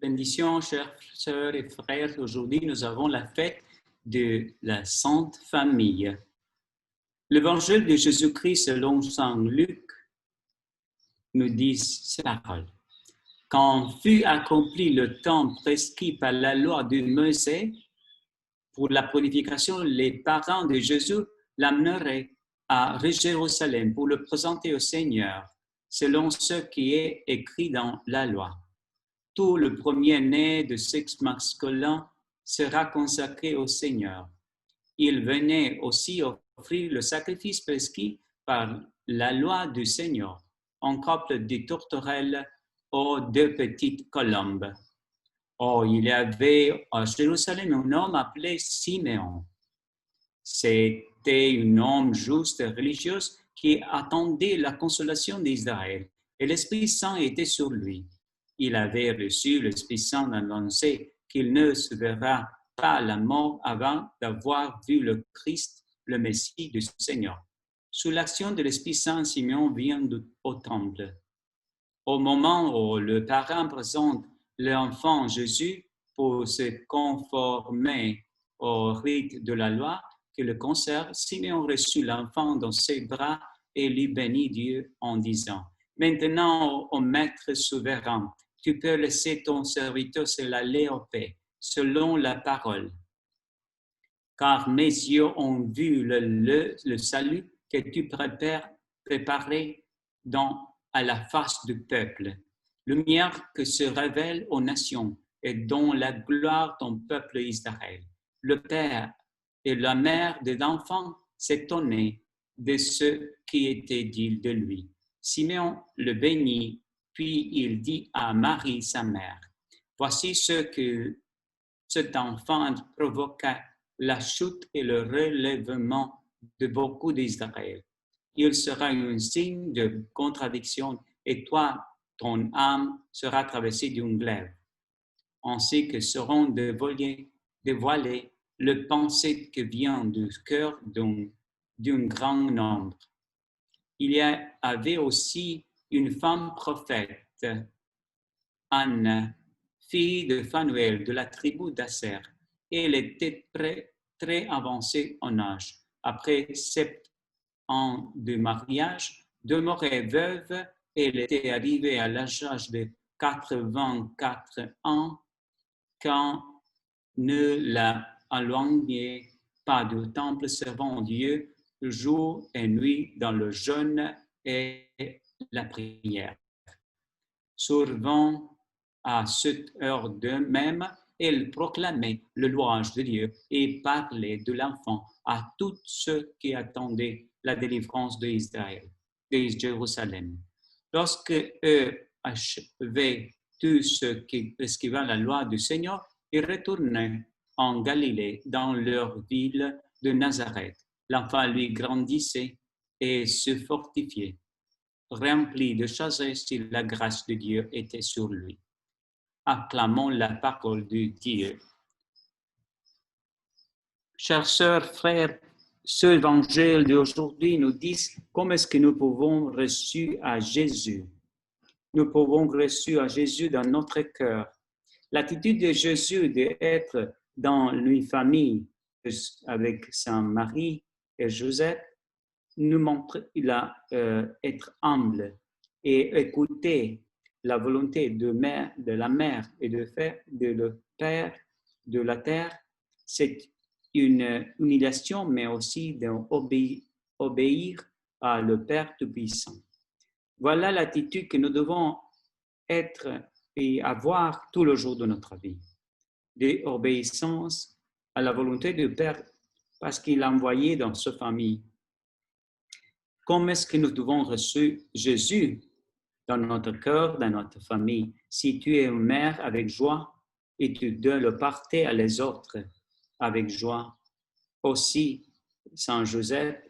Bénédictions, chères sœurs et frères. Aujourd'hui, nous avons la fête de la Sainte Famille. L'évangile de Jésus-Christ selon saint Luc nous dit ces paroles. Quand fut accompli le temps prescrit par la loi de Moïse pour la purification, les parents de Jésus l'ameneraient à Jérusalem pour le présenter au Seigneur, selon ce qui est écrit dans la loi. Tout le premier-né de sexe masculin sera consacré au Seigneur. Il venait aussi offrir le sacrifice prescrit par la loi du Seigneur, un couple de tourterelles ou deux petites colombes. Or, il y avait à Jérusalem un homme appelé Siméon. C'était un homme juste et religieux qui attendait la consolation d'Israël, et l'Esprit Saint était sur lui. Il avait reçu l'Esprit Saint d'annoncer qu'il ne se verra pas la mort avant d'avoir vu le Christ, le Messie du Seigneur. Sous l'action de l'Esprit Saint, Simeon vient au temple. Au moment où le parrain présente l'enfant Jésus pour se conformer au rite de la loi que le concerne, Simeon reçut l'enfant dans ses bras et lui bénit Dieu en disant: « Maintenant, ô Maître souverain, tu peux laisser ton serviteur s'aller en paix, selon la parole. Car mes yeux ont vu le salut que tu préparais à la face du peuple, lumière que se révèle aux nations et dont la gloire ton peuple Israël. » Le père et la mère de l'enfant s'étonnaient de ce qui était dit de lui. Simeon le bénit, puis il dit à Marie, sa mère: « Voici ce que cet enfant provoqua la chute et le relèvement de beaucoup d'Israël. Il sera un signe de contradiction, et toi, ton âme sera traversée d'une glaive, ainsi que seront dévoilées les pensées qui viennent du cœur d'un grand nombre. Il y avait aussi une femme prophète, Anne, fille de Phanuel de la tribu d'Aser. Elle était très avancée en âge. Après 7 ans de mariage, demeurée veuve, elle était arrivée à l'âge de 84 ans quand ne la éloignait pas du temple servant Dieu jour et nuit dans le jeûne et la prière. Souvent, à cette heure de même, elle proclamait le louange de Dieu et parlait de l'enfant à tous ceux qui attendaient la délivrance d'Israël, de Jérusalem. Lorsque eux achevaient tout ce qui prescrivait la loi du Seigneur, ils retournaient en Galilée, dans leur ville de Nazareth. L'enfant lui grandissait et se fortifiait, rempli de sagesse, et la grâce de Dieu était sur lui. Acclamons la parole de Dieu. Chers sœurs, frères, ce évangile d'aujourd'hui nous dit comment est-ce que nous pouvons reçu à Jésus. Nous pouvons reçu à Jésus dans notre cœur. L'attitude de Jésus d'être dans une famille avec son mari et Joseph nous montre qu'il a être humble et écouter la volonté de la mère et de le père de la terre. C'est une humiliation, mais aussi d'obéir à le Père Tout-Puissant. Voilà l'attitude que nous devons être et avoir tout le jour de notre vie, d'obéissance à la volonté du Père, parce qu'il a envoyé dans sa famille. Comment est-ce que nous devons recevoir Jésus dans notre cœur, dans notre famille? Si tu es une mère avec joie et tu dois le partager à les autres avec joie. Aussi, Saint Joseph,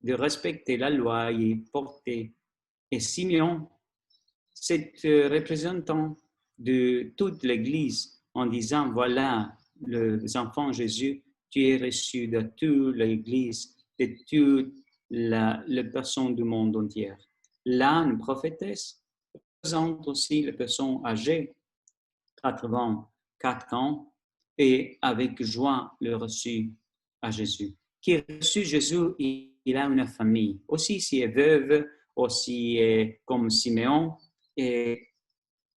de respecter la loi et porter. Et Simeon, c'est représentant de toute l'Église en disant, voilà, les enfants Jésus, tu es reçu de toute l'Église, de toute les personnes du monde entier. Là, une prophétesse représente aussi les personnes âgées, 84 ans et avec joie le reçu à Jésus. Qui a reçu Jésus, il a une famille. Aussi, s'il est veuve, aussi comme Siméon, et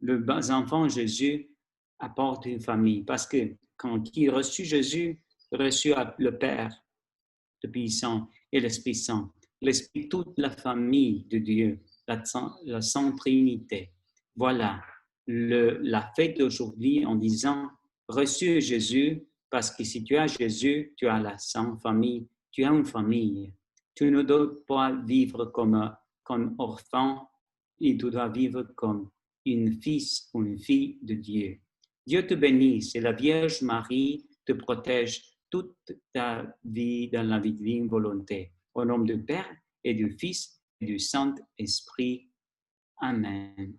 le bas enfant Jésus apporte une famille. Parce que quand il reçut Jésus, reçut le Père, le Puissant et l'Esprit Saint. L'Esprit, toute la famille de Dieu, la Sainte Trinité. Voilà la fête d'aujourd'hui en disant reçu Jésus, parce que si tu as Jésus, tu as la Sainte Famille, tu as une famille. Tu ne dois pas vivre comme orphan, et tu dois vivre comme une fils ou une fille de Dieu. Dieu te bénisse et la Vierge Marie te protège toute ta vie dans la divine volonté. Au nom du Père et du Fils et du Saint-Esprit. Amen.